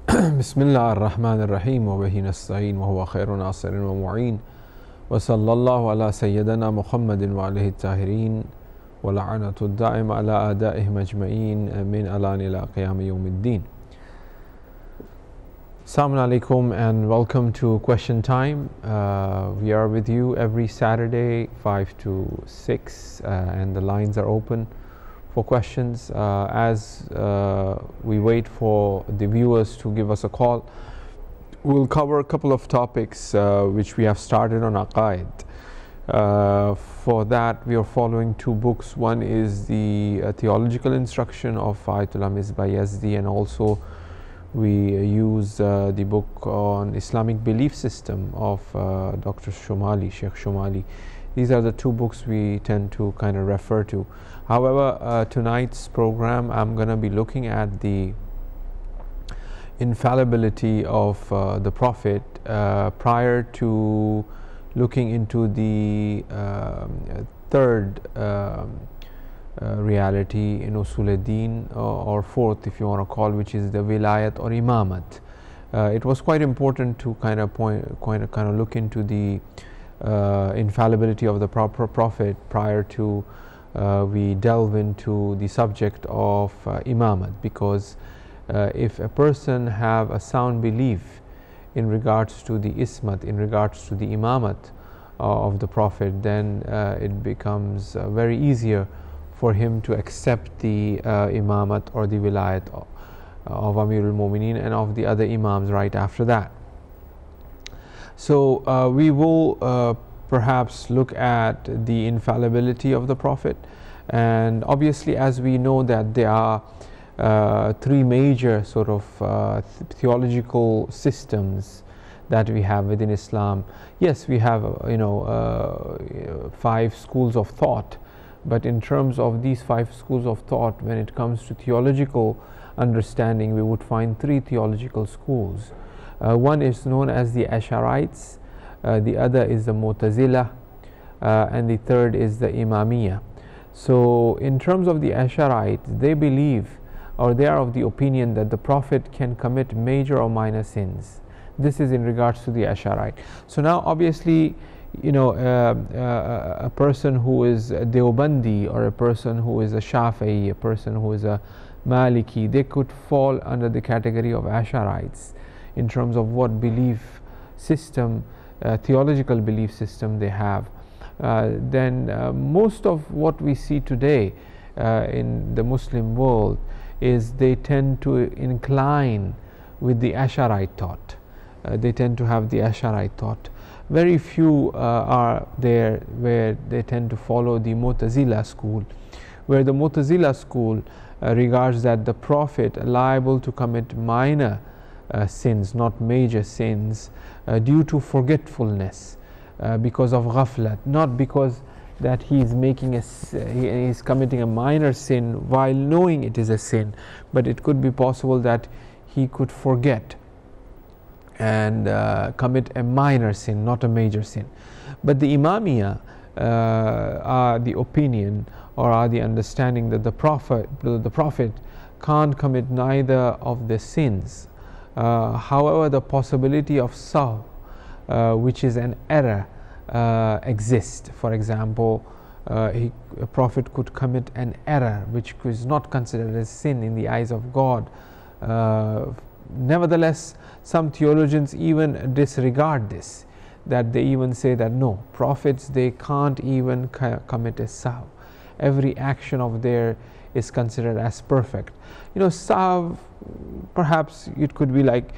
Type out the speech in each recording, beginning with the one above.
بسم الله الرحمن الرحيم وبه نستعين وهو خير ناصر ومعين وصلى الله على سيدنا محمد وعليه الطاهرين ولعنة الدائم على أعدائهم أجمعين آمين إلى قيام يوم الدين. Assalamu alaikum and welcome to question time. We are with you every Saturday 5 to 6 and the lines are open for questions. As we wait for the viewers to give us a call, we'll cover a couple of topics which we have started on Aqaid. For that we are following two books. One is the theological instruction of Ayatollah Misbah Yazdi, and also we use the book on Islamic belief system of Dr. Shumali, Sheikh Shumali. These are the two books we tend to kind of refer to. However, tonight's program I'm going to be looking at the infallibility of the Prophet prior to looking into the third reality in Usul ad-Din, or fourth if you want to call, which is the Wilayat or Imamat. It was quite important to kind of look into the infallibility of the Prophet prior to we delve into the subject of Imamat, because if a person have a sound belief in regards to the Ismat, in regards to the Imamat of the Prophet, then it becomes very easier for him to accept the Imamat or the Wilayat of Amirul Mu'mineen and of the other Imams right after that. So we will perhaps look at the infallibility of the Prophet, and obviously as we know that there are three major sort of theological systems that we have within Islam. Yes, we have 5 schools of thought, but in terms of these 5 schools of thought, when it comes to theological understanding, we would find 3 theological schools. One is known as the Ash'arites, the other is the Mu'tazila, and the third is the Imamiyya. So in terms of the Ash'arites, they believe, or they are of the opinion, that the Prophet can commit major or minor sins. This is in regards to the Ash'arite. So now obviously, a person who is a Deobandi, or a person who is a Shafi'i, a person who is a Maliki, they could fall under the category of Ash'arites in terms of what belief system, theological belief system they have. Then most of what we see today in the Muslim world is they tend to incline with the Ash'arite thought. They tend to have the Ash'arite thought. Very few are there where they tend to follow the Mu'tazila school, where the Mu'tazila school regards that the Prophet liable to commit minor sins, not major sins, due to forgetfulness, because of ghaflat, not because that he is committing a minor sin while knowing it is a sin, but it could be possible that he could forget and commit a minor sin, not a major sin. But the Imamiyya are the opinion, or are the understanding, that the Prophet can't commit neither of the sins. However, the possibility of sahw, which is an error, exists. For example, a Prophet could commit an error which is not considered a sin in the eyes of God. Nevertheless, some theologians even disregard this, that they even say that no, prophets, they can't even commit a sahw. Every action of theirs is considered as perfect. Sahw, perhaps it could be like,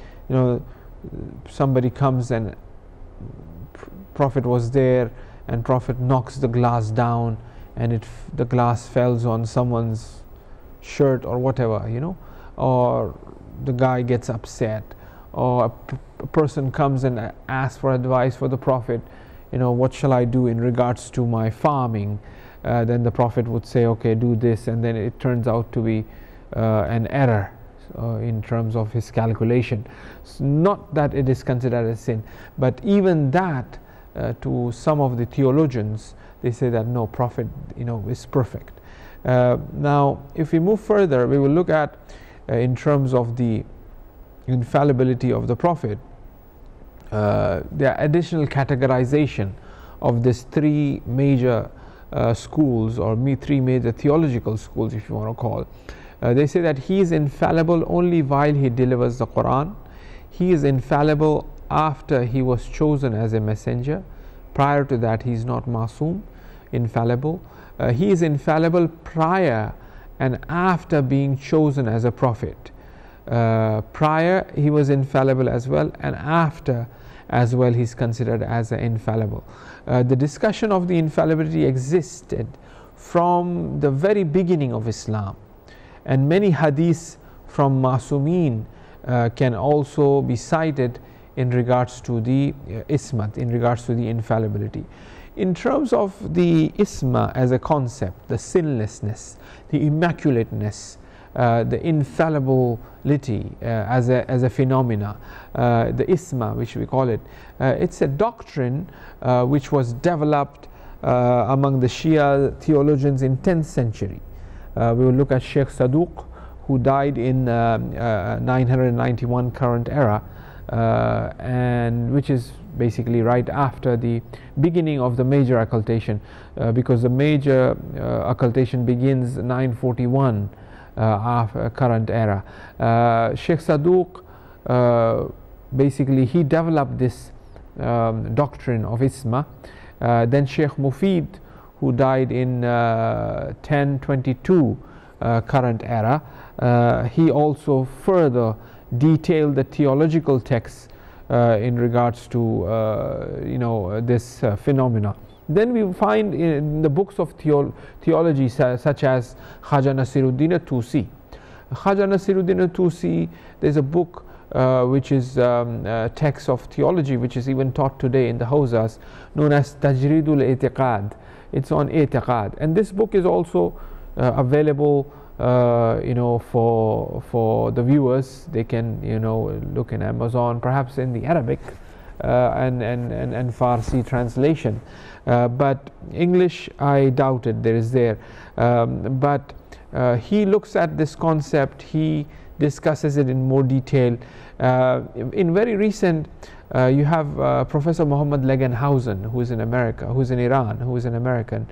somebody comes and Prophet was there, and Prophet knocks the glass down, and the glass falls on someone's shirt or whatever, or the guy gets upset, or a person comes and asks for advice for the Prophet, what shall I do in regards to my farming? Then the Prophet would say, okay, do this, and then it turns out to be an error in terms of his calculation. Not that it is considered a sin, but even that, to some of the theologians, they say that no, Prophet is perfect. Now if we move further, we will look at in terms of the infallibility of the Prophet, there are additional categorization of these three major schools, or three major theological schools, if you want to call. They say that he is infallible only while he delivers the Quran. He is infallible after he was chosen as a messenger. Prior to that, he is not masoom, infallible. He is infallible prior and after being chosen as a prophet. Prior, he was infallible as well, and after as well, he is considered as infallible. The discussion of the infallibility existed from the very beginning of Islam, and many hadiths from Masumeen can also be cited in regards to the ismat, in regards to the infallibility. In terms of the isma as a concept, the sinlessness, the immaculateness, the infallibility as a phenomena, the isma, which we call it, it's a doctrine which was developed among the Shia theologians in 10th century. We will look at Sheikh Saduq, who died in 991 current era, and which is basically right after the beginning of the major occultation, because the major occultation begins 941 after current era. Sheikh Saduq, basically he developed this doctrine of Isma. Then Sheikh Mufid, who died in 1022 current era, he also further detailed the theological texts in regards to this phenomena. Then we find in the books of theology such as Khaja Nasiruddin Tusi. Khaja Nasiruddin Tusi, there's a book which is text of theology which is even taught today in the hawzas, known as Tajridul Itiqad. It's on Itiqad, and this book is also available for the viewers. They can look in Amazon, perhaps in the Arabic and Farsi translation, but English I doubt it there is there. But he looks at this concept, he discusses it in more detail. In very recent, you have Professor Muhammad Legenhausen, who is in America, who is in Iran, who is an American.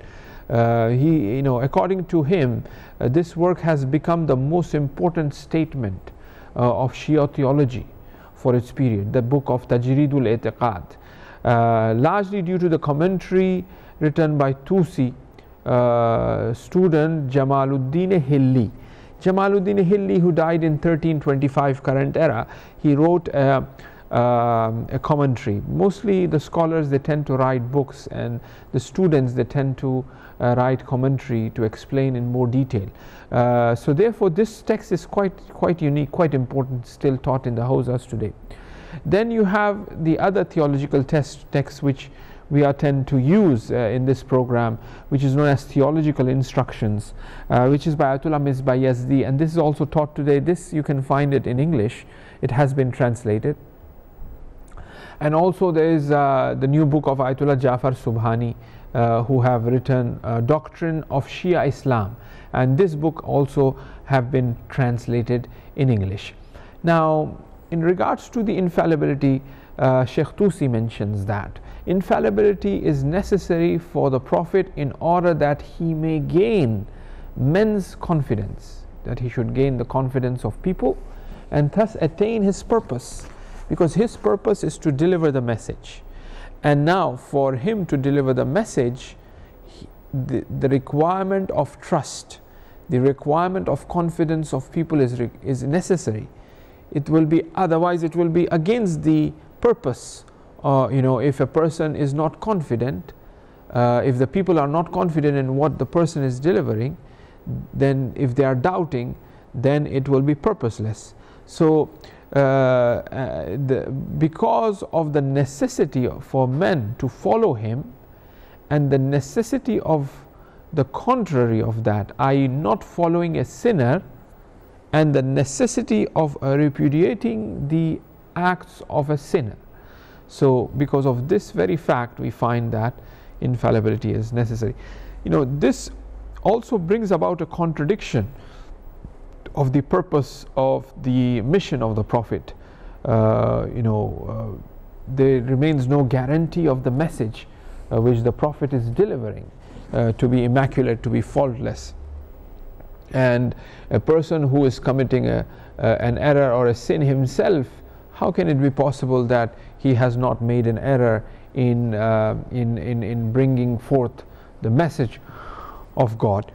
He, according to him, this work has become the most important statement of Shia theology for its period, the book of Tajridul Itiqad, largely due to the commentary written by Tusi student Jamaluddin Hilli. Jamaluddin Hilli, who died in 1325 current era, he wrote a commentary. Mostly the scholars, they tend to write books, and the students, they tend to write commentary to explain in more detail. So therefore this text is quite unique, quite important, still taught in the hawzas today. Then you have the other theological texts which we tend to use in this program, which is known as Theological Instructions, which is by Ayatollah Misbah Yazdi, and this is also taught today. This you can find it in English, it has been translated. And also there is the new book of Ayatollah Jafar Subhani, who have written Doctrine of Shia Islam, and this book also have been translated in English. Now in regards to the infallibility, Sheikh Tusi mentions that infallibility is necessary for the Prophet in order that he may gain men's confidence, that he should gain the confidence of people and thus attain his purpose, because his purpose is to deliver the message. And now for him to deliver the message, the requirement of trust, the requirement of confidence of people is necessary. It will be, otherwise it will be against the purpose. If a person is not confident, if the people are not confident in what the person is delivering, then if they are doubting, then it will be purposeless. So because of the necessity for men to follow him, and the necessity of the contrary of that, i.e. not following a sinner, and the necessity of repudiating the acts of a sinner. So because of this very fact, we find that infallibility is necessary. This also brings about a contradiction of the purpose of the mission of the Prophet, there remains no guarantee of the message which the Prophet is delivering to be immaculate, to be faultless. And a person who is committing an error or a sin himself, how can it be possible that he has not made an error in bringing forth the message of God?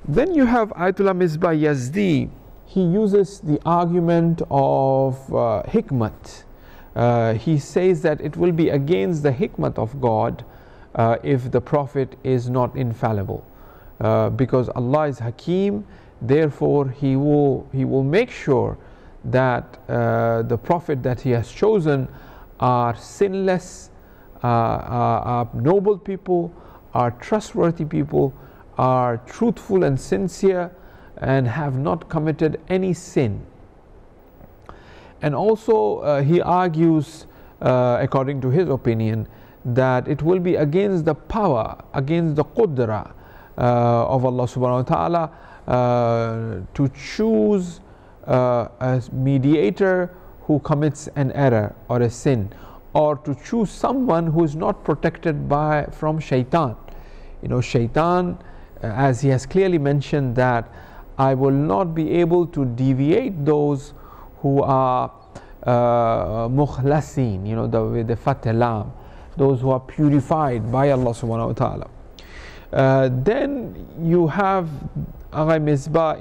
Then you have Ayatollah Misbah Yazdi. He uses the argument of hikmat. He says that it will be against the hikmat of God if the Prophet is not infallible, because Allah is Hakim. Therefore he will make sure that the Prophet that he has chosen are sinless, are noble people, are trustworthy people, are truthful and sincere, and have not committed any sin. And also he argues, according to his opinion, that it will be against the power, against the qudra of Allah subhanahu wa ta'ala to choose a mediator who commits an error or a sin, or to choose someone who is not protected from shaitan. Shaitan, as he has clearly mentioned, that I will not be able to deviate those who are mukhlasin, the fatalam, those who are purified by Allah subhanahu wa ta'ala. Then you have Agha Misbah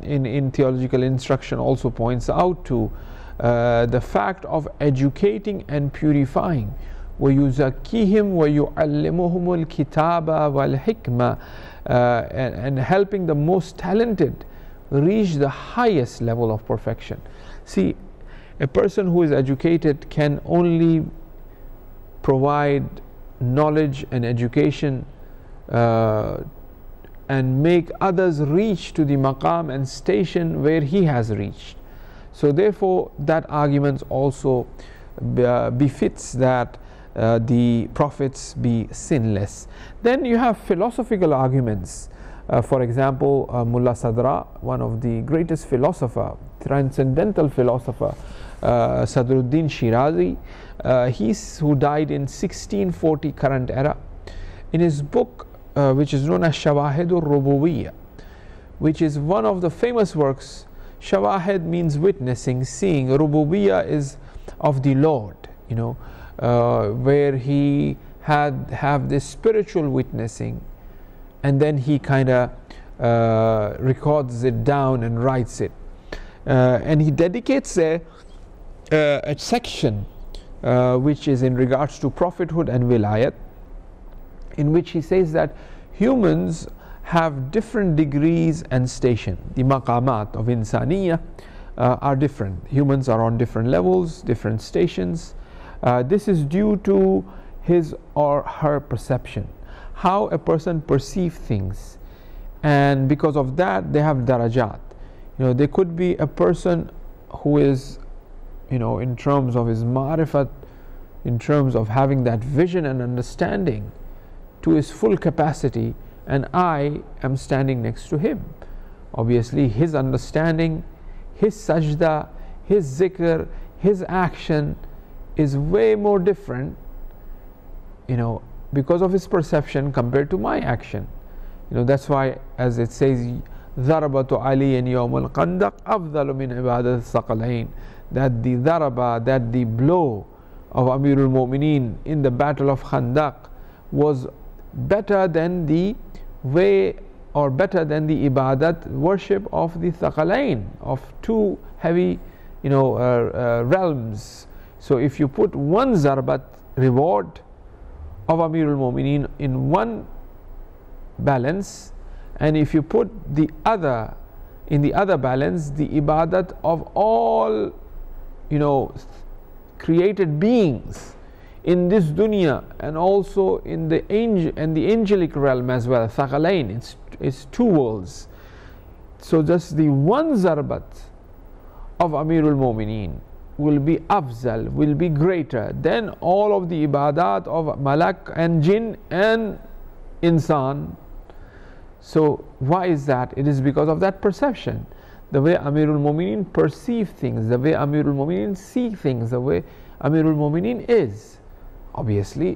in theological instruction also points out to the fact of educating and purifying. وَيُزَكِّيهِمْ وَيُعَلِّمُهُمُ الْكِتَابَ وَالْحِكْمَةِ, and helping the most talented reach the highest level of perfection. See, a person who is educated can only provide knowledge and education and make others reach to the maqam and station where he has reached. So therefore that argument also befits that the prophets be sinless. Then you have philosophical arguments. For example, Mullah Sadra, one of the greatest philosopher, transcendental philosopher, Sadruddin Shirazi, who died in 1640 current era. In his book, which is known as Shawahidur Rububiyyah, which is one of the famous works. Shawahid means witnessing, seeing. Rububiyyah is of the Lord, where he have this spiritual witnessing, and then he kind of records it down and writes it, and he dedicates a section which is in regards to prophethood and wilayat, in which he says that humans have different degrees and station. The maqamat of insaniyah are different. Humans are on different levels, different stations. This is due to his or her perception, how a person perceives things, and because of that they have darajat. There could be a person who is, in terms of his ma'rifat, in terms of having that vision and understanding to his full capacity, and I am standing next to him. Obviously his understanding, his sajda, his zikr, his action is way more different, because of his perception compared to my action. That's why, as it says, ضربة علي يوم القندق أفضل من عبادة الثقلين, that the daraba, that the blow of Amirul Mu'mineen in the battle of Khandaq was better than the way, or better than the ibadat, worship of the Thaqalain, of two heavy realms. So if you put one zarbat reward of Amirul Mu'mineen in one balance, and if you put the other in the other balance, the ibadat of all created beings in this dunya, and also in the angelic realm as well, Thaqalain, it's two worlds. So just the one zarbat of Amirul Mu'mineen will be afzal, will be greater than all of the ibadat of malak and jinn and insan. So why is that? It is because of that perception, the way Amirul Mu'mineen perceive things, the way Amirul Mu'mineen see things, the way Amirul Mu'mineen is. Obviously,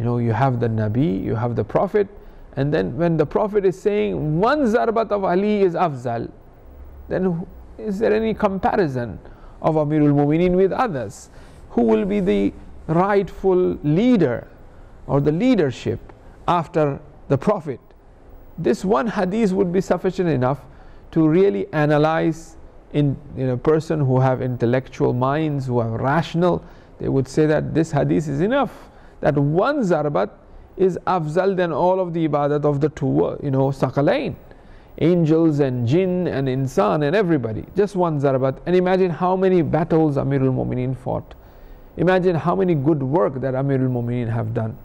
you have the Nabi, you have the Prophet, and then when the Prophet is saying one zarbat of Ali is afzal, then is there any comparison of Amirul Mu'mineen with others? Who will be the rightful leader or the leadership after the Prophet? This one hadith would be sufficient enough to really analyze in a person who have intellectual minds, who are rational. They would say that this hadith is enough, that one zarbat is afzal than all of the ibadat of the two, Sakalain, angels and jinn and insan and everybody. Just one zarbat. And imagine how many battles Amirul Mu'mineen fought. Imagine how many good work that Amirul Mu'mineen have done.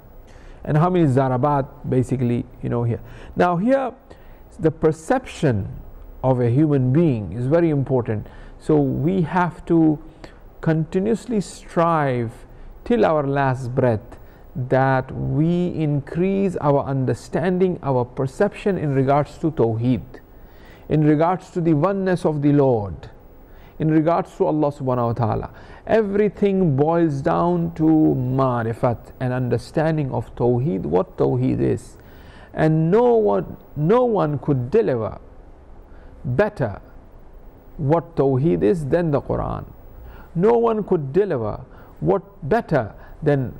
And how many zarabat basically, here. Now here, the perception of a human being is very important. So we have to continuously strive till our last breath that we increase our understanding, our perception in regards to Tawheed, in regards to the oneness of the Lord, in regards to Allah subhanahu wa ta'ala. Everything boils down to ma'rifat, an understanding of Tawheed, what Tawheed is. And no one could deliver better what Tawheed is than the Quran. No one could deliver what better than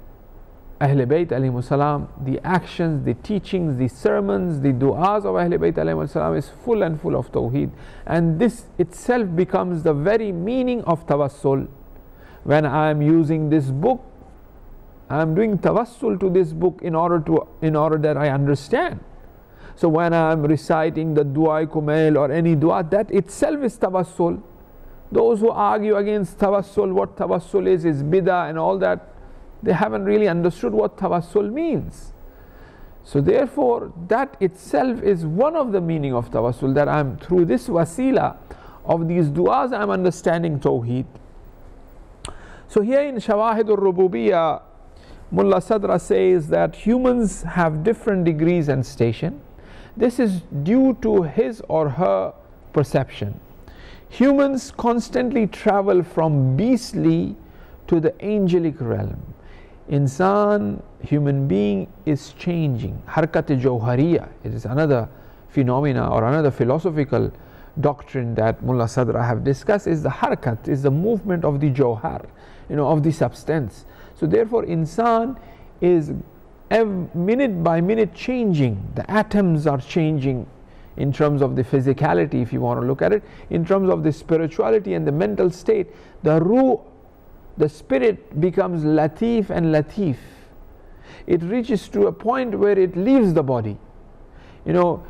Ahlul Bayt alayhimus salam. The actions, the teachings, the sermons, the du'as of Ahlul Bayt alayhimus salam is full and full of Tawheed. And this itself becomes the very meaning of tawassul. When I am using this book, I am doing tawassul to this book in order that I understand. So when I am reciting the Du'a Kumail or any dua, that itself is tawassul. Those who argue against tawassul, what tawassul is bid'ah and all that, they haven't really understood what tawassul means. So therefore, that itself is one of the meaning of tawassul, that I'm through this wasila of these du'as, I'm understanding Tawheed. So here in Shawahid al-Rububiyyah, Mullah Sadra says that humans have different degrees and station. This is due to his or her perception. Humans constantly travel from beastly to the angelic realm. Insan, human being, is changing. Harkat-e-Jawhariyah, it is another phenomena or another philosophical doctrine that Mullah Sadra have discussed, is the harkat, is the movement of the jawhar, of the substance. So therefore insan is minute by minute changing. The atoms are changing in terms of the physicality, if you want to look at it, in terms of the spirituality and the mental state. The ruh, the spirit, becomes latif and latif. It reaches to a point where it leaves the body. Mullah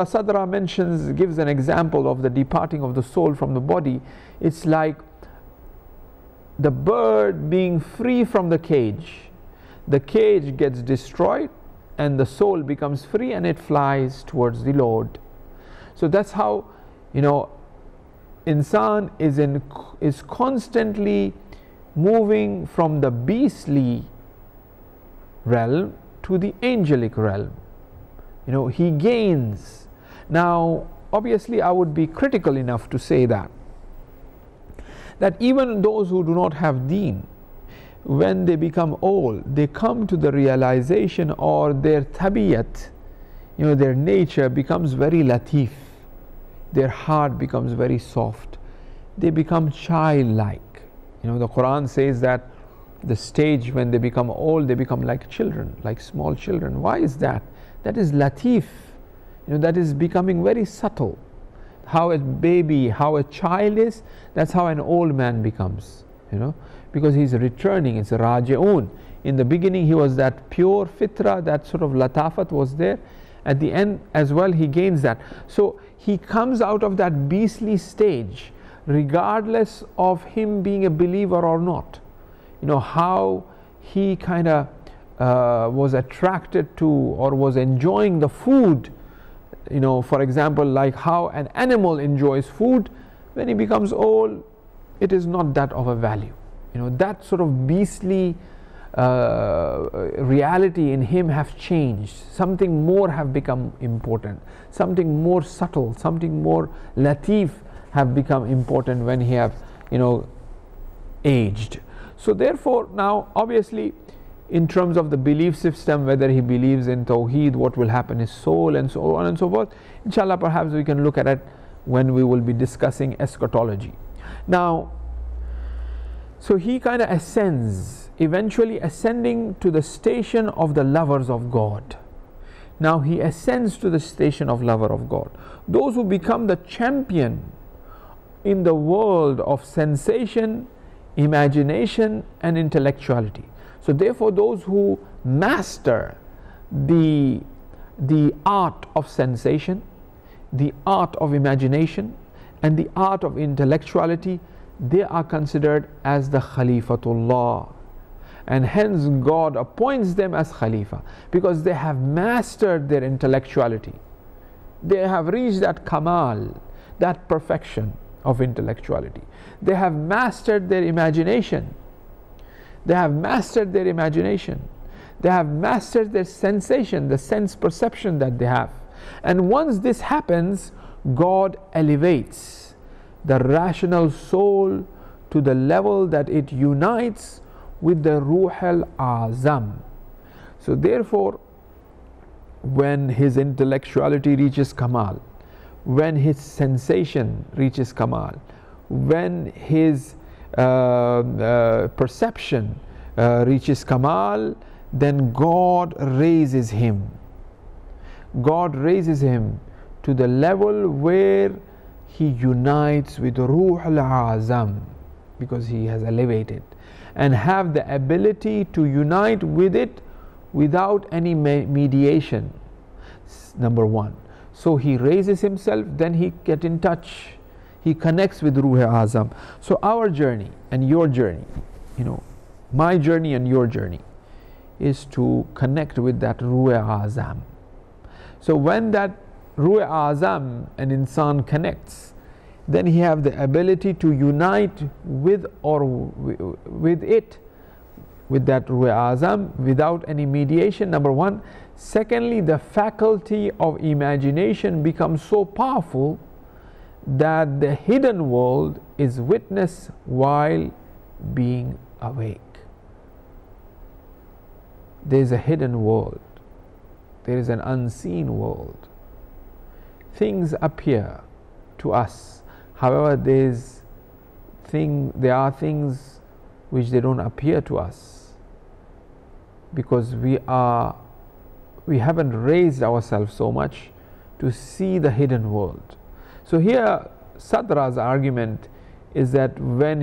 Sadra gives an example of the departing of the soul from the body. It's like the bird being free from the cage. The cage gets destroyed and the soul becomes free and it flies towards the Lord. So that's how, insan is constantly moving from the beastly realm to the angelic realm. He gains. Now obviously I would be critical enough to say that even those who do not have deen, when they become old, they come to the realization, or their tabiyat, their nature becomes very latif. Their heart becomes very soft. They become childlike. The Quran says that the stage when they become old, they become like children, like small children. Why is that? That is latif. That is becoming very subtle. How a baby, how a child is, that's how an old man becomes, because he's returning. It's a raji'un. In the beginning he was that pure fitra, that sort of latafat was there. At the end as well he gains that. So he comes out of that beastly stage regardless of him being a believer or not. How he kind of was attracted to or was enjoying the food. For example, like how an animal enjoys food, when he becomes old, it is not that of a value. That sort of beastly reality in him have changed. Something more have become important. Something more subtle, something more latif have become important when he have, aged. So therefore, now obviously, in terms of the belief system, whether he believes in Tawheed, what will happen in his soul, and so on and so forth, inshallah, perhaps we can look at it when we will be discussing eschatology. Now, so he kind of ascends, eventually ascending to the station of the lovers of God. Now he ascends to the station of lover of God. Those who become the champion in the world of sensation, imagination, and intellectuality. So therefore, those who master the art of sensation, the art of imagination, and the art of intellectuality, they are considered as the Khalifatullah, and hence God appoints them as Khalifa, because they have mastered their intellectuality. They have reached that Kamal, that perfection of intellectuality. They have mastered their imagination. They have mastered their imagination. They have mastered their sensation, the sense perception that they have. And once this happens, God elevates the rational soul to the level that it unites with the Ruh al-Azam. So therefore, when his intellectuality reaches Kamal, when his sensation reaches Kamal, when his perception reaches Kamal, then God raises him. God raises him to the level where he unites with Ruh al-Azam, because he has elevated, and have the ability to unite with it without any mediation. Number one. So he raises himself, then he get in touch, he connects with Ruh al-Azam. So our journey and your journey, my journey and your journey, is to connect with that Ruh al-Azam. So when that Ruh al-Azam, an insan, connects, then he have the ability to unite with it, with that Ruh al-Azam, without any mediation, number one. Secondly, the faculty of imagination becomes so powerful that the hidden world is witnessed while being awake. There is a hidden world. There is an unseen world. Things appear to us. However, there are things which they don't appear to us, because we haven't raised ourselves so much to see the hidden world. So here Sadra's argument is that when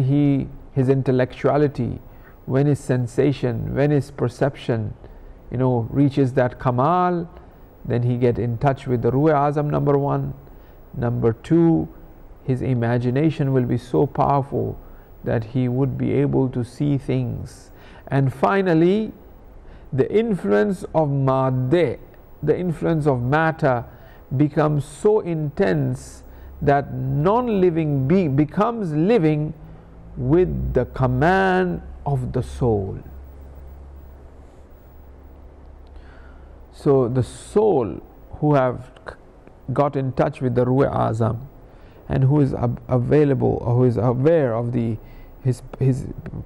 his intellectuality, when his sensation, when his perception, reaches that Kamal, then he get in touch with the Ruh al-Azam, number one. Number two, his imagination will be so powerful that he would be able to see things. And finally, the influence of madde, the influence of matter, becomes so intense that non-living being becomes living with the command of the soul. So the soul who have got in touch with the Ruh al-Azam, and who is available, or who is aware of his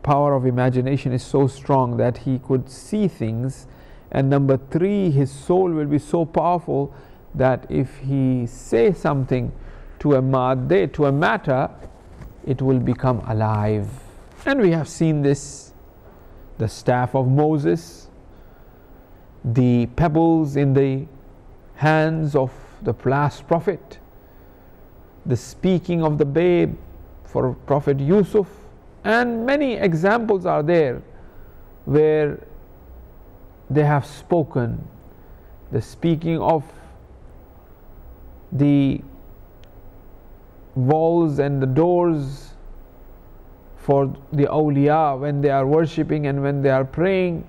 power of imagination is so strong that he could see things. And number three, his soul will be so powerful that if he says something to a madde, to a matter, it will become alive. And we have seen this, the staff of Moses, the pebbles in the hands of the last prophet, the speaking of the babe for Prophet Yusuf, and many examples are there where they have spoken. The speaking of the walls and the doors for the awliya when they are worshipping and when they are praying,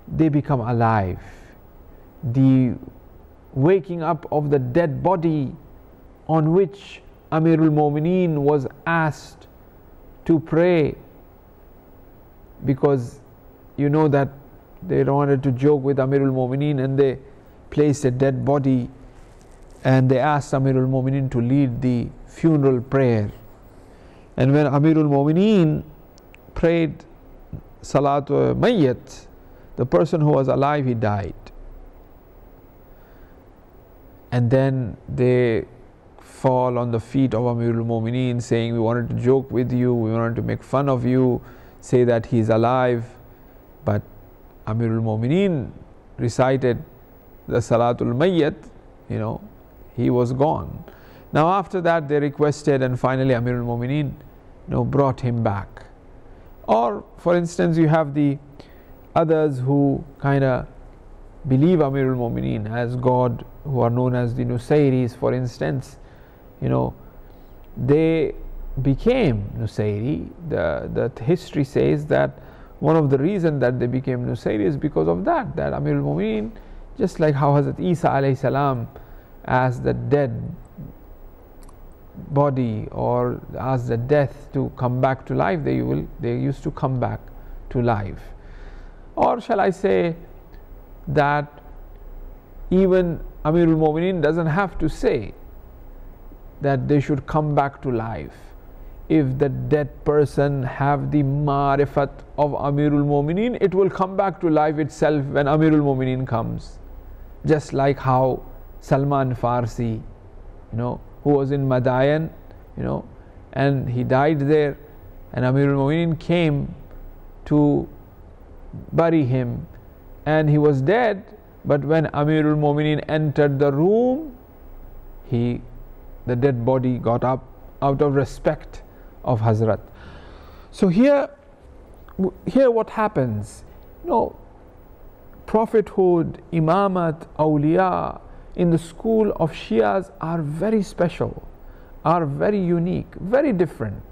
they become alive. The waking up of the dead body on which Amirul Mu'mineen was asked to pray, because you know that they wanted to joke with Amirul Mu'mineen, and they placed a dead body, and they asked Amirul Mu'mineen to lead the funeral prayer. And when Amirul Mu'mineen prayed Salatul Mayyat, the person who was alive, he died. And then they fall on the feet of Amirul Mu'mineen, saying, we wanted to joke with you, we wanted to make fun of you, say that he's alive. But Amirul Mu'mineen recited the Salatul Mayyat, he was gone. Now after that they requested, and finally Amirul Mu'mineen brought him back. Or for instance, you have the others who kind of believe Amirul Mu'mineen as God, who are known as the Nusayris, for instance. They became Nusayri. The history says that one of the reasons that they became Nusayri is because of that Amirul Mu'mineen, just like how Hazrat Isa alayhi salam asked the dead body or asked the death to come back to life, they used to come back to life. Or shall I say that even Amirul Mu'mineen doesn't have to say that they should come back to life. If the dead person have the marifat of Amirul Mu'mineen, it will come back to life itself when Amirul Mu'mineen comes. Just like how Salman Farsi, who was in Madayan, and he died there, and Amirul Mu'mineen came to bury him, and he was dead, but when Amirul Mu'mineen entered the room, the dead body got up out of respect of Hazrat. So here what happens, prophethood, imamat, awliya in the school of Shias are very special, are very unique, very different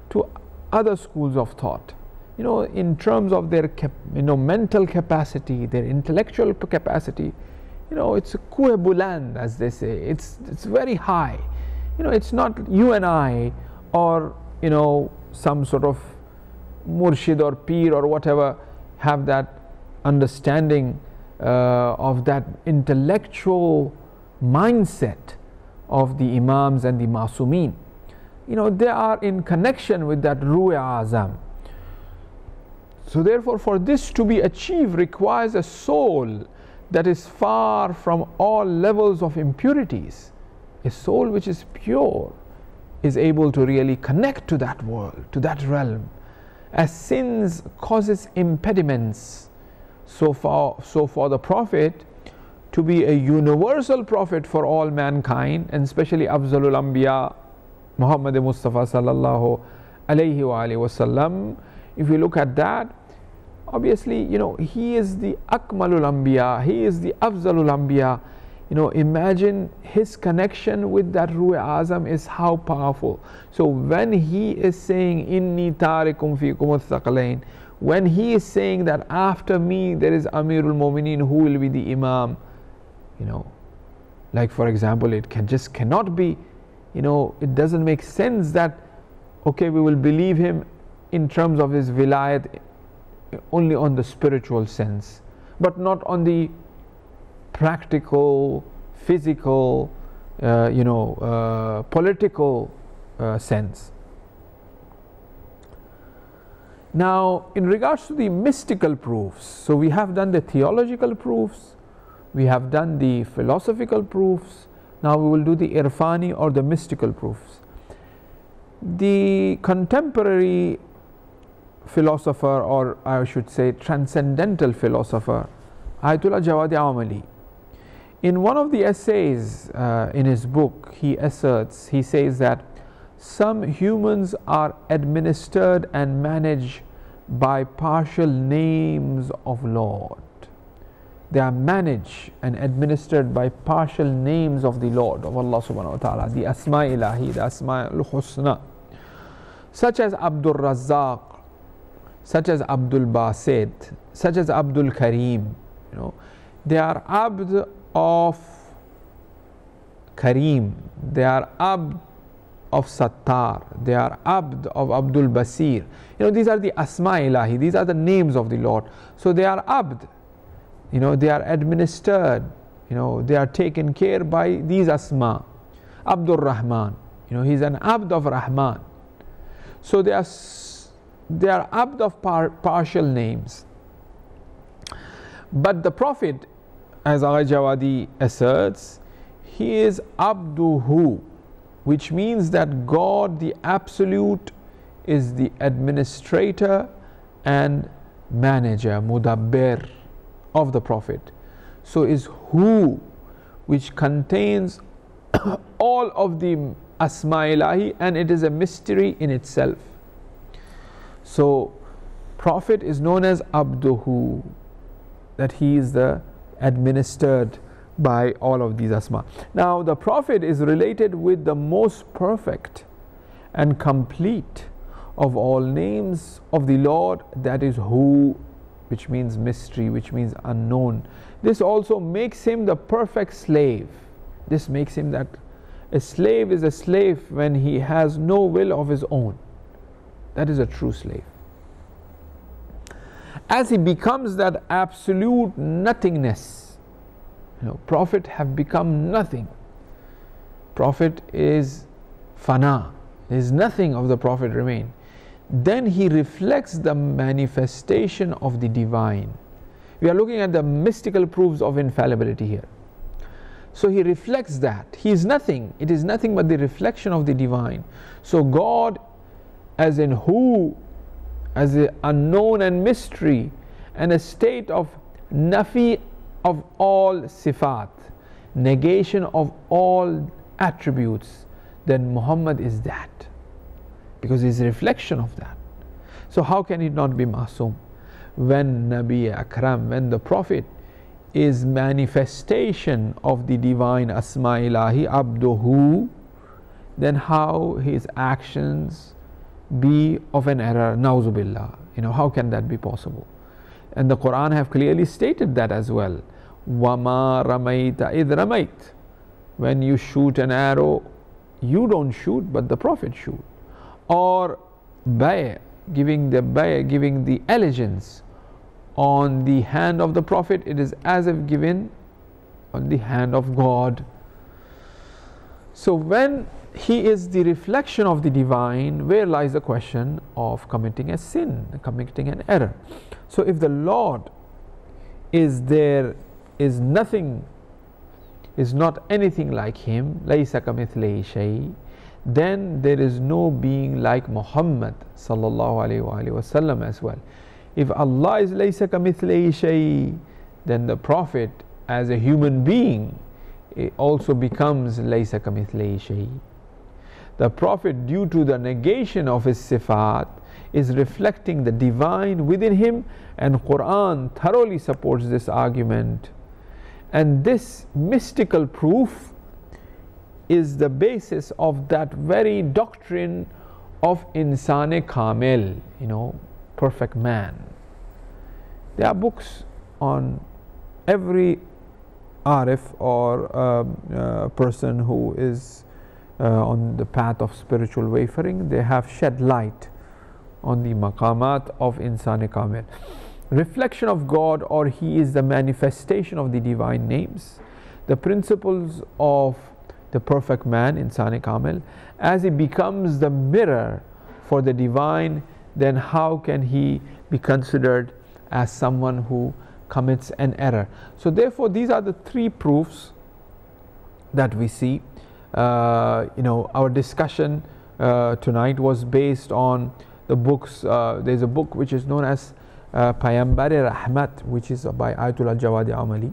to other schools of thought. In terms of their mental capacity, their intellectual capacity, it's a kuh buland, as they say. It's very high. It's not you and I, or some sort of murshid or peer or whatever have that understanding of that intellectual mindset of the imams and the masumeen. They are in connection with that ruh azam. So therefore, for this to be achieved requires a soul that is far from all levels of impurities. A soul which is pure is able to really connect to that world, to that realm. As sins causes impediments, so for the Prophet to be a universal prophet for all mankind, and especially Afzalul Anbiya Muhammad Mustafa sallallahu alayhi wa alihi wasallam, if you look at that, obviously he is the Akmalul Anbiya, he is the Afzalul Anbiya. Imagine his connection with that Ruh Azam is how powerful. So when he is saying Inni tarikum fikum athqalain, when he is saying that after me there is Amirul Mu'mineen who will be the Imam, like for example, it cannot be, it doesn't make sense that okay, we will believe him in terms of his vilayat only on the spiritual sense, but not on the practical, physical, political sense. Now, in regards to the mystical proofs, so we have done the theological proofs, we have done the philosophical proofs, now we will do the irfani or the mystical proofs. The contemporary philosopher, or I should say transcendental philosopher, Ayatollah Jawad Amali, in one of the essays in his book, he says that some humans are administered and managed by partial names of Lord. They are managed and administered by partial names of the Lord, of Allah subhanahu wa ta'ala, the Asma Ilahi, the Asma al-Husna, such as Abdul Razzaq, such as Abdul Basit, such as Abdul Kareem. They are Abd of Kareem, they are Abd of Sattar, they are Abd of Abdul Basir. These are the Asma Ilahi, these are the names of the Lord. So they are Abd, they are administered, they are taken care by these Asma. Abdul Rahman, he's an Abd of Rahman. So they are Abd of partial names. But the Prophet, as Al-Jawadi asserts, he is Abduhu, which means that God the Absolute is the administrator and manager, Mudabbir of the Prophet. So is Hu, which contains all of the Asma Ilahi, and it is a mystery in itself. So Prophet is known as Abduhu, that he is the administered by all of these Asma. Now the Prophet is related with the most perfect and complete of all names of the Lord, that is Hu, which means mystery, which means unknown. This also makes him the perfect slave. This makes him that a slave is a slave when he has no will of his own. That is a true slave. As he becomes that absolute nothingness, Prophet have become nothing. Prophet is fana. There is nothing of the Prophet remain. Then he reflects the manifestation of the divine. We are looking at the mystical proofs of infallibility here. So he reflects that. He is nothing. It is nothing but the reflection of the divine. So God, as in Hu, as the unknown and mystery, and a state of nafi of all sifat, negation of all attributes, then Muhammad is that, because he is a reflection of that. So how can it not be Masum? When Nabi Akram, when the Prophet is manifestation of the divine Asma Ilahi, Abduhu, then how his actions be of an error? Nauzubillah. How can that be possible? And the Quran have clearly stated that as well. وَمَا رَمَيْتَ إِذْ رَمَيْتَ. When you shoot an arrow, you don't shoot, but the Prophet shoot. Or giving the allegiance on the hand of the Prophet, it is as if given on the hand of God. So when he is the reflection of the divine, where lies the question of committing a sin, committing an error? So if the Lord is there, is nothing, is not anything like him, لَيْسَ كَمِثْلِهِ شَيْءٍ, then there is no being like Muhammad sallallahu alaihi wasallam as well. If Allah is لَيْسَ كَمِثْلِهِ شَيْءٍ, then the Prophet as a human being, it also becomes لَيْسَ كَمِثْلِهِ شَيْءٍ. The Prophet, due to the negation of his sifat, is reflecting the divine within him, and Quran thoroughly supports this argument. And this mystical proof is the basis of that very doctrine of Insan-e Kamil, perfect man. There are books on every arif or person who is on the path of spiritual wayfaring. They have shed light on the maqamat of Insan-e Kamil. Reflection of God, or he is the manifestation of the divine names. The principles of the perfect man, Insan-e Kamil, as he becomes the mirror for the divine, then how can he be considered as someone who commits an error? So therefore these are the three proofs that we see. Our discussion tonight was based on the books. There's a book which is known as Payambari Rahmat, which is by Ayatollah Jawadi Amali,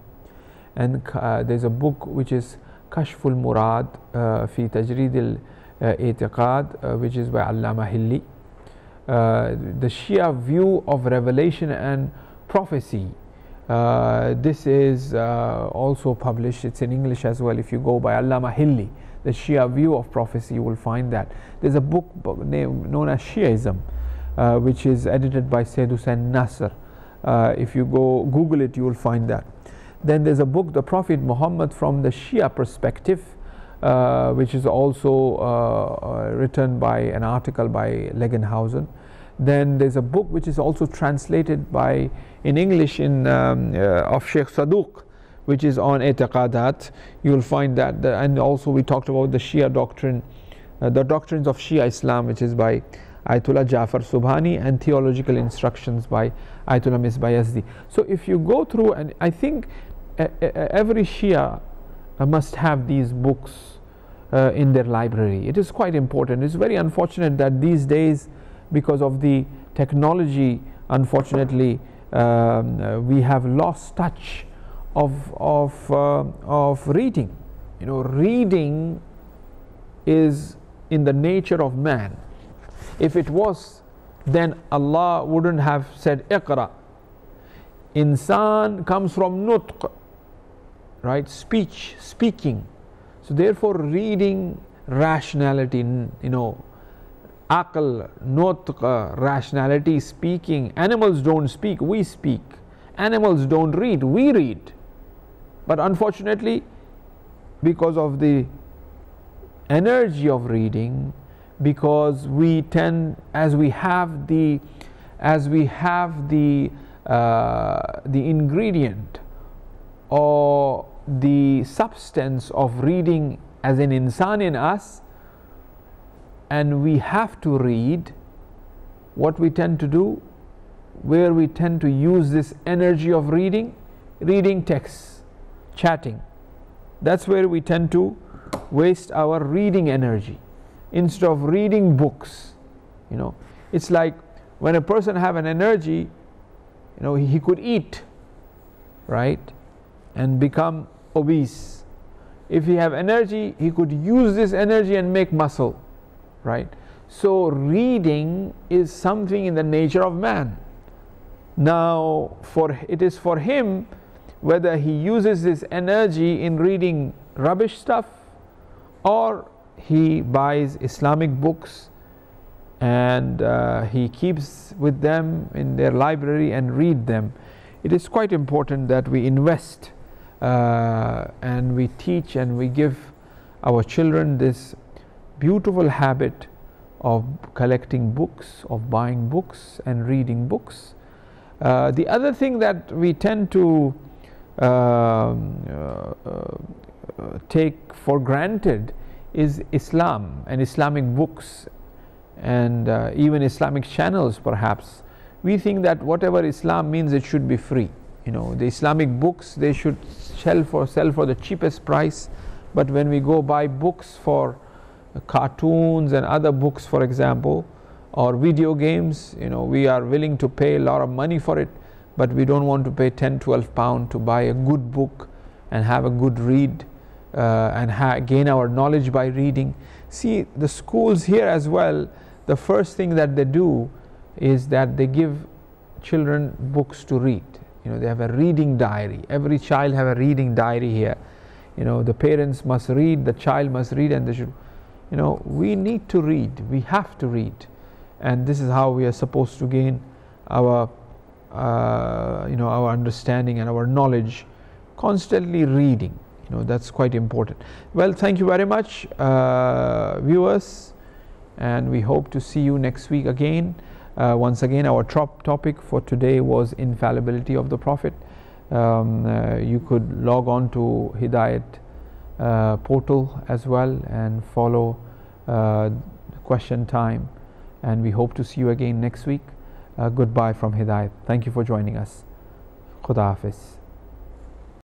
and there's a book which is Kashful Murad fi Tajrid al-I'tiqad, which is by Allama Hilli. The Shia view of revelation and prophecy. This is also published. It's in English as well. If you go by Allama Hilli, the Shia view of prophecy, you will find that. There's a book known as Shiaism, which is edited by Sayyid Hussain Nasr. If you go Google it, you will find that. Then there's a book, The Prophet Muhammad from the Shia perspective, which is also written by an article by Legenhausen. Then there's a book which is also translated by in English of Sheikh Saduq, which is on I'tiqadat. You'll find that, and also we talked about the Shia doctrine, the doctrines of Shia Islam, which is by Ayatollah Jafar Subhani, and Theological Instructions by Ayatollah Misbah Yazdi. So if you go through, and I think every Shia must have these books in their library. It is quite important. It's very unfortunate that these days, because of the technology, unfortunately, we have lost touch of reading. You know, reading is in the nature of man. If it was, then Allah wouldn't have said Iqra. Insan comes from nutq, right? Speech, speaking. So therefore, reading, rationality, you know, aql, nutq, rationality, speaking. Animals don't speak, we speak. Animals don't read, we read. But unfortunately, because of the energy of reading, because we tend, as we have the ingredient or the substance of reading as an insan in us, and we have to read, what we tend to do, where we tend to use this energy of reading texts, chatting. That's where we tend to waste our reading energy instead of reading books. You know, it's like when a person have an energy, you know, he could eat, right, and become obese. If he have energy, he could use this energy and make muscle, right? So reading is something in the nature of man. Now it is for him whether he uses this energy in reading rubbish stuff, or he buys Islamic books and he keeps with them in their library and read them. It is quite important that we invest and we teach and we give our children this beautiful habit of collecting books, of buying books and reading books. The other thing that we tend to take for granted is Islam and Islamic books and even Islamic channels perhaps. We think that whatever Islam means, it should be free. You know, the Islamic books, they should sell for the cheapest price. But when we go buy books for cartoons and other books, for example, or video games, you know, we are willing to pay a lot of money for it, but we don't want to pay 10-12 pounds to buy a good book and have a good read and gain our knowledge by reading. See, the schools here as well, the first thing that they do is that they give children books to read. You know, they have a reading diary. Every child have a reading diary here. You know, the parents must read, the child must read, and they should, you know, we need to read, we have to read, and this is how we are supposed to gain our you know, our understanding and our knowledge. Constantly reading, you know, that's quite important. Well, thank you very much, viewers, and we hope to see you next week again. Once again, our top topic for today was infallibility of the Prophet. You could log on to Hidayat portal as well and follow question time, and we hope to see you again next week. Goodbye from Hidayat. Thank you for joining us. Khuda Hafiz.